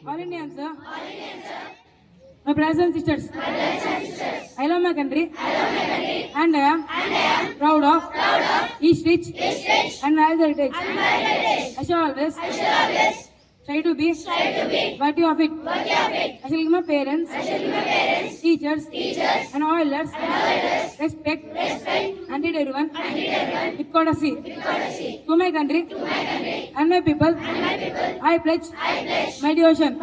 All Indians, sir. My brothers and sisters. I love my country. And I am proud of each rich and my heritage. I shall always try to be worthy of it. I shall give my parents, teachers, and all elders respect and treat everyone with courtesy. To my country and my people, I pledge my devotion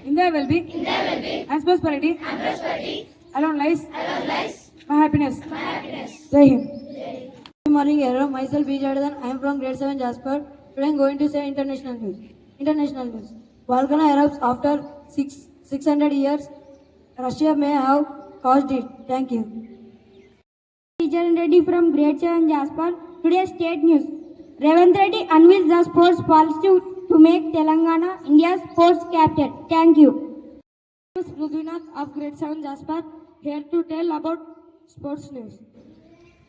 in their well-being and prosperity. Alone lies my happiness. Jai Hind. Good morning, everyone. Myself, B. Jordan. I am from Grade 7 Jasper. Today I am going to say international news. International news. Volcano erupts after 600 years. Russia may have caused it. Thank you. Teacher Reddy from Grade 7 Jasper. Today's state news. Revanth Reddy unveils the sports policy to make Telangana India's sports capital. Thank you. Rudinath of Grade 7 Jasper here to tell about sports news.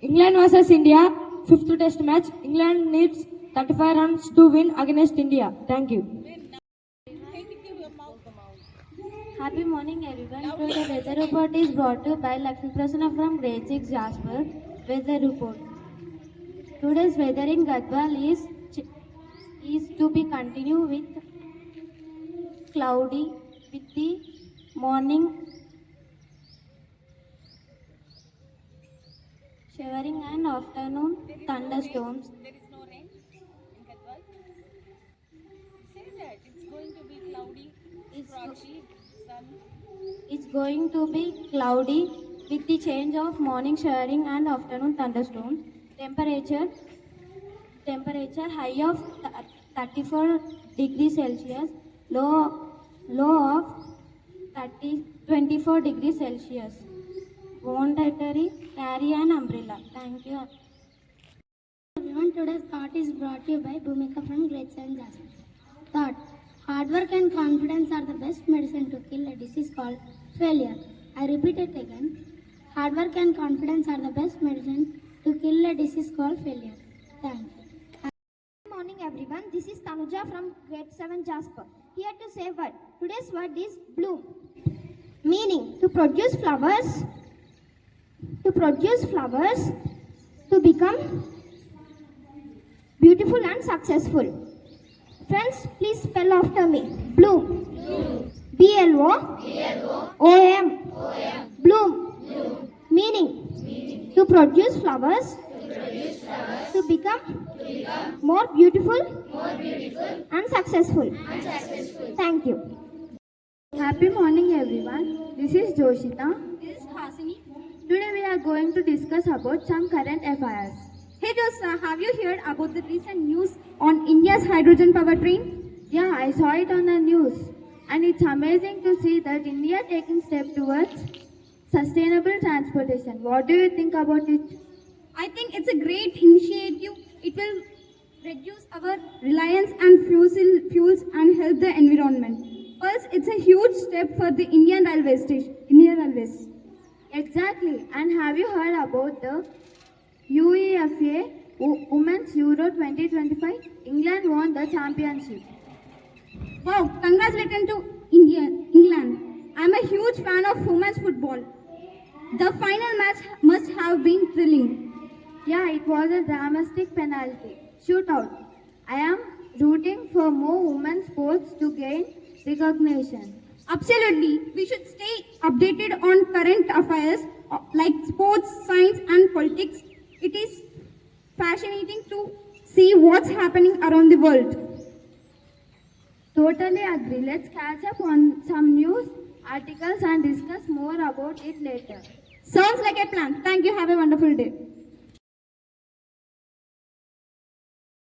England vs India, 5th test match. England needs 35 runs to win against India. Thank you. Happy morning, everyone. Today the weather report is brought to you by Lakshmi Prasanna from Grade 6 Jasper. Weather report. Today's weather in Gadwal is to be continued with cloudy with the morning showering and afternoon thunderstorms. There is no rain in Gadwal. Say that it's going to be cloudy, frosty, sun. It's going to be cloudy with the change of morning showering and afternoon thunderstorms. Temperature high of 34 degrees Celsius, low of 24 degrees Celsius. Voluntary carry an umbrella. Thank you. Everyone, today's thought is brought to you by Bhumika from Grade 7 Jasper. Thought: hard work and confidence are the best medicine to kill a disease called failure. I repeat it again. Hard work and confidence are the best medicine to kill a disease called failure. Thank you. Good morning, everyone. This is Tanuja from Grade 7 Jasper. Here to say word. Today's word is bloom. Meaning to produce flowers. To become beautiful and successful. Friends, please spell after me. Bloom. B-L-O-O-M. Bloom. Meaning to produce flowers. To become more beautiful and successful. Thank you. Happy morning, everyone. This is Joshita. This is Hasini. Today we are going to discuss about some current affairs. Hey Joshna, have you heard about the recent news on India's hydrogen power train? Yeah, I saw it on the news. And it's amazing to see that India taking steps towards sustainable transportation. What do you think about it? I think it's a great initiative. It will reduce our reliance on fuels and help the environment. Plus, it's a huge step for the Indian Railways. Exactly. And have you heard about the UEFA Women's Euro 2025? England won the championship. Wow, congratulations to England. I'm a huge fan of women's football. The final match must have been thrilling. Yeah, it was a dramatic penalty shootout. I am rooting for more women's sports to gain recognition. Absolutely. We should stay updated on current affairs like sports, science and politics. It is fascinating to see what's happening around the world. Totally agree. Let's catch up on some news articles and discuss more about it later. Sounds like a plan. Thank you. Have a wonderful day.